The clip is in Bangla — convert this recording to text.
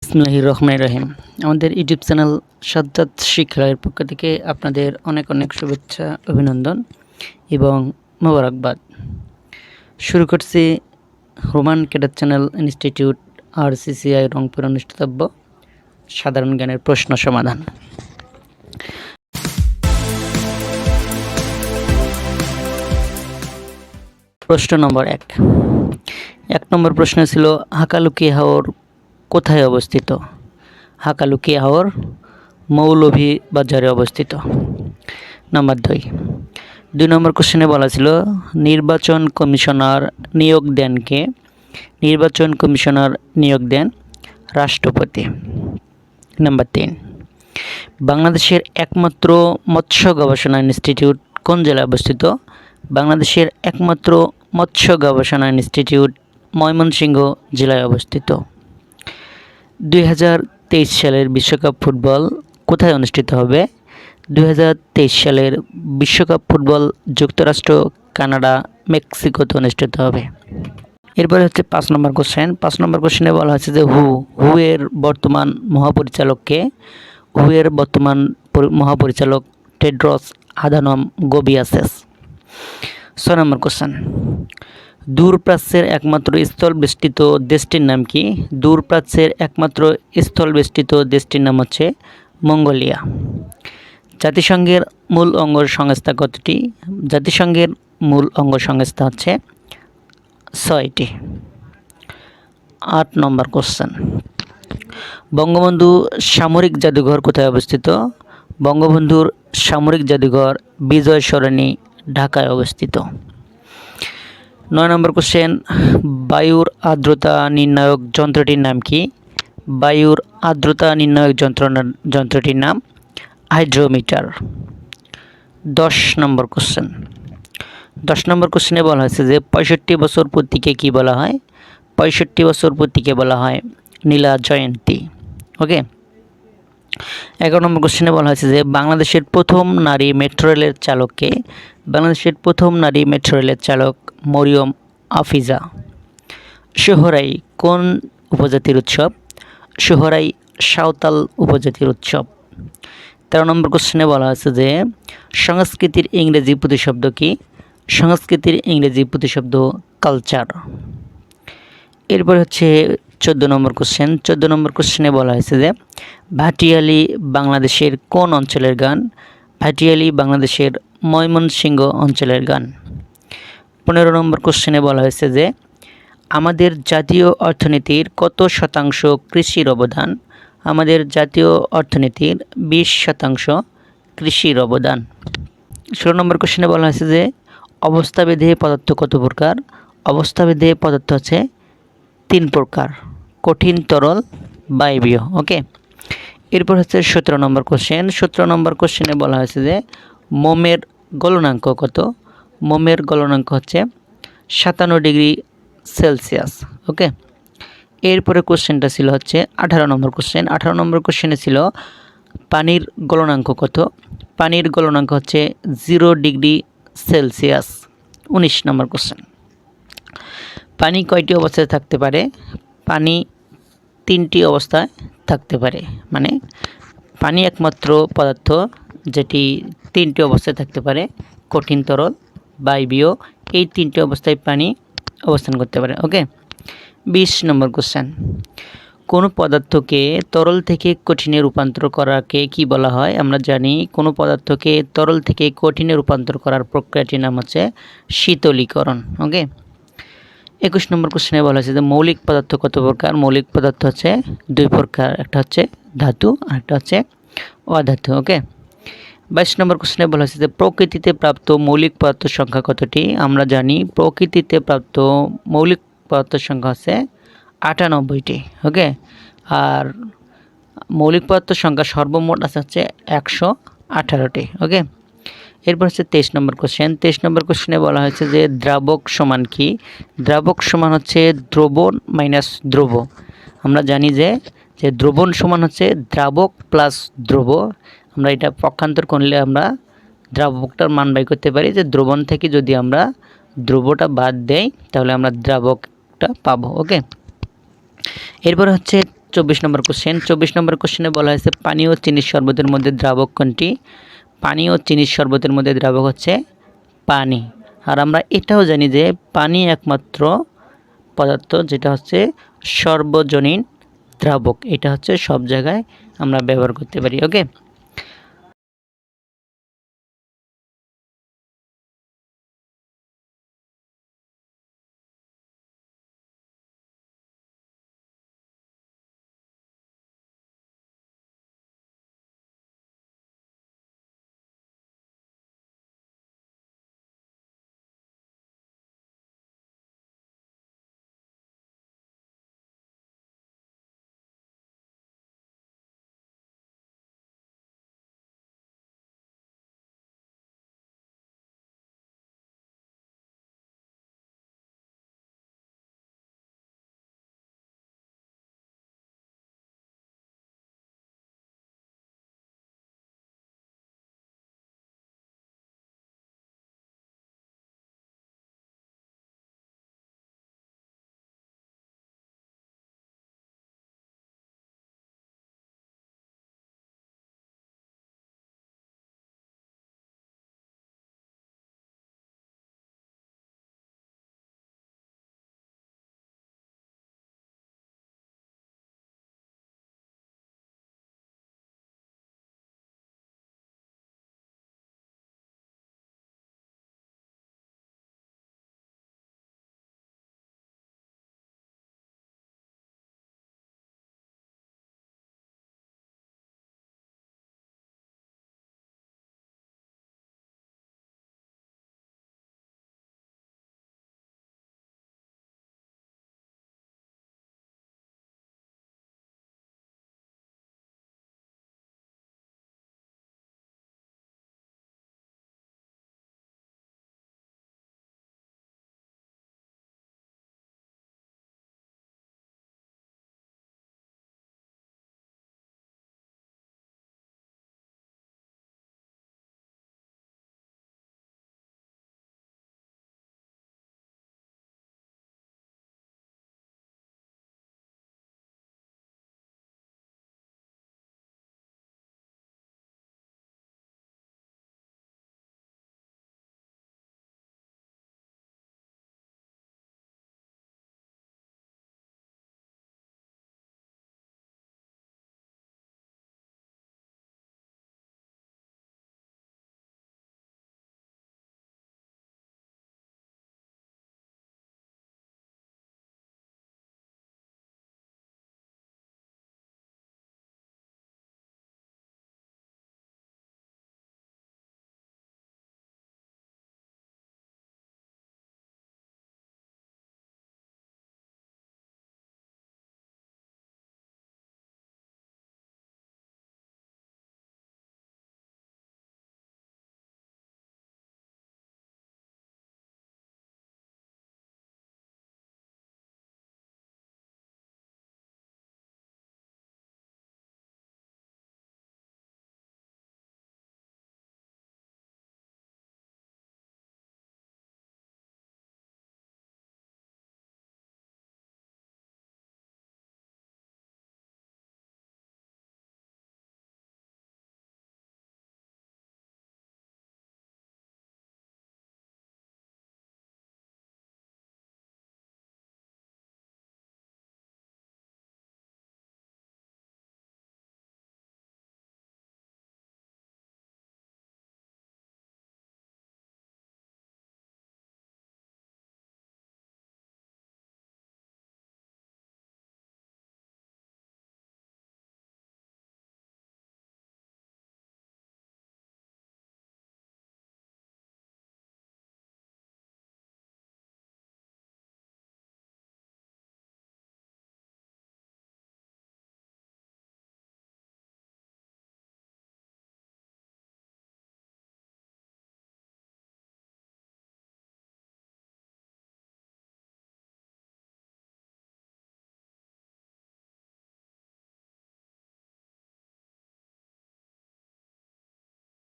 বিসমিল্লাহির রহমানির রহিম। আমাদের ইউটিউব চ্যানেল সাজ্জাদ শিক্ষালয়ের পক্ষ থেকে আপনাদের অনেক অনেক শুভেচ্ছা, অভিনন্দন এবং মোবারকবাদ। শুরু করছি Roman cadet channel institute RCCI Rangpur অনুষ্ঠিতব্য সাধারণ জ্ঞানের প্রশ্ন সমাধান। প্রশ্ন নম্বর 1 নম্বর প্রশ্ন ছিল হাকালুকি হাওর কোথায় অবস্থিত? হাকালুকি হাওর মৌলভীবাজারে অবস্থিত। নাম্বার 2 নম্বর কোশ্চেনে বলা ছিল নির্বাচন কমিশনার নিয়োগ দেন কে? নির্বাচন কমিশনার নিয়োগ দেন রাষ্ট্রপতি। নাম্বার 3 বাংলাদেশের একমাত্র মৎস্য গবেষণা ইনস্টিটিউট কোন জেলায় অবস্থিত? বাংলাদেশের একমাত্র মৎস্য গবেষণা ইনস্টিটিউট ময়মনসিংহ জেলায় অবস্থিত। 2023 সালের বিশ্বকাপ ফুটবল কোথায় অনুষ্ঠিত হবে? 2023 সালের বিশ্বকাপ ফুটবল যুক্তরাষ্ট্র, কানাডা, মেক্সিকোতে অনুষ্ঠিত হবে। এরপরে হচ্ছে 5 নম্বর কোশ্চেন। 5 নম্বর কোশ্চেনে বলা হচ্ছে যে হু এর বর্তমান মহাপরিচালক কে? হু এর বর্তমান মহাপরিচালক টেড্রস আধানম গেব্রেয়েসাস। 6 নম্বর কোশ্চেন দূরপ্রাচ্যের একমাত্র স্থলবেষ্টিত দেশটির নাম কি? দূরপ্রাচ্যের একমাত্র স্থলবেষ্টিত দেশটির নাম হচ্ছে মঙ্গোলিয়া। জাতিসংঘের মূল অঙ্গ সংস্থা কতটি? জাতিসংঘের মূল অঙ্গ সংস্থা হচ্ছে 6টি। 8 নম্বর কোশ্চেন বঙ্গবন্ধু সামরিক জাদুঘর কোথায় অবস্থিত? বঙ্গবন্ধুর সামরিক জাদুঘর বিজয় সরণি, ঢাকায় অবস্থিত। 9 নম্বর কোশ্চেন বায়ুর আর্দ্রতা নির্ণায়ক যন্ত্রটির নাম কি? বায়ুর আর্দ্রতা নির্ণায়ক যন্ত্রটির নাম হাইড্রোমিটার। 10 নম্বর কোশ্চেন। 10 নম্বর কোশ্চেনে বলা হয়েছে যে 65 বছর পূর্তিকে কি বলা হয়? 65 বছর পূর্তিকে বলা হয় নীলা জয়ন্তী। ওকে। 11 নম্বর কোশ্চেনে বলা হয়েছে যে বাংলাদেশের প্রথম নারী মেট্রো রেলের চালককে? বাংলাদেশের প্রথম নারী মেট্রো রেলের চালক মরিয়ম আফিজা। সোহরাই কোন উপজাতির উৎসব? সোহরাই সাঁওতাল উপজাতির উৎসব। 13 নম্বর কোশ্চেনে বলা হয়েছে যে সংস্কৃতির ইংরেজি প্রতিশব্দ কি? সংস্কৃতির ইংরেজি প্রতিশব্দ কালচার। এরপর হচ্ছে 14 নম্বর কোশ্চেন। 14 নম্বর কোশ্চেনে বলা হয়েছে যে ভাটিয়ালি বাংলাদেশের কোন অঞ্চলের গান? ভাটিয়ালি বাংলাদেশের ময়মনসিংহ অঞ্চলের গান। 15 নম্বর কোশ্চেনে বলা হয়েছে যে আমাদের জাতীয় অর্থনীতির কত শতাংশ কৃষির অবদান? আমাদের জাতীয় অর্থনীতির 20% কৃষির অবদান। 16 নম্বর কোশ্চেনে বলা হয়েছে যে অবস্থাভেদে পদার্থ কত প্রকার? অবস্থাভেদে পদার্থ হচ্ছে 3 প্রকার, কঠিন, তরল, বায়বীয়। ওকে। এরপর হচ্ছে 17 নম্বর কোশ্চেন। 17 নম্বর কোশ্চেনে বলা হয়েছে যে মোমের গলনাঙ্ক কত? মোমের গলনাঙ্ক হচ্ছে 57 ডিগ্রি সেলসিয়াস। ওকে। এরপরে কোশ্চেনটা ছিল হচ্ছে 18 নম্বর কোশ্চেন। 18 নম্বর কোশ্চেনে ছিল পানির গলনাঙ্ক কত? পানির গলনাঙ্ক হচ্ছে 0 ডিগ্রি সেলসিয়াস। 19 নম্বর কোশ্চেন পানি কয়টি অবস্থায় থাকতে পারে? পানি 3টি অবস্থায় থাকতে পারে। মানে পানি একমাত্র পদার্থ যেটি 3টি অবস্থায় থাকতে পারে, কঠিন, তরল, বায়বীয়। এই 3টি অবস্থায় পানি অবস্থান করতে পারে। ওকে। 20 নম্বর কোশ্চেন কোন পদার্থকে তরল থেকে কঠিনে রূপান্তর করাকে কি বলা হয়? আমরা জানি কোনো পদার্থকে তরল থেকে কঠিনে রূপান্তর করার প্রক্রিয়াটির নাম হচ্ছে শীতলীকরণ। ওকে। 21 নম্বর কোশ্চেনে বলা হয়েছে যে মৌলিক পদার্থ কত প্রকার? মৌলিক পদার্থ হচ্ছে 2 প্রকার, একটা হচ্ছে ধাতু আর একটা হচ্ছে অধাতু। ওকে। 22 নম্বর কোশ্চেনে বলা হয়েছে যে প্রকৃতিতে প্রাপ্ত মৌলিক পদার্থের সংখ্যা কতটি? আমরা জানি প্রকৃতিতে প্রাপ্ত মৌলিক পদার্থের সংখ্যা হচ্ছে 98টি। ওকে। আর মৌলিক পদার্থের সংখ্যা সর্বমোট আছে হচ্ছে 118টি। ওকে। এরপর হচ্ছে 23 নম্বর কোশ্চেন। 23 নম্বর কোশ্চেনে বলা হয়েছে যে দ্রাবক সমান কি? দ্রাবক সমান হচ্ছে দ্রবণ মাইনাস দ্রব। আমরা জানি যে দ্রবণ সমান হচ্ছে দ্রাবক প্লাস দ্রব। আমরা এটা পক্ষান্তর করলে আমরা দ্রাবকটার মান বাই করতে পারি যে দ্রবণ থেকে যদি আমরা দ্রবটা বাদ দেই তাহলে আমরা দ্রাবকটা পাবো। ওকে। এরপর হচ্ছে 24 নম্বর কোশ্চেন। 24 নম্বর কোশ্চেনে বলা হয়েছে পানি ও চিনির শরবতের মধ্যে দ্রাবক কোনটি? পানি ও চিনির শরবতের মধ্যে দ্রাবক হচ্ছে পানি। আর আমরা এটাও জানি যে পানি একমাত্র পদার্থ যেটা হচ্ছে সর্বজনীন দ্রাবক। এটা হচ্ছে সব জায়গায় আমরা ব্যবহার করতে পারি। ওকে।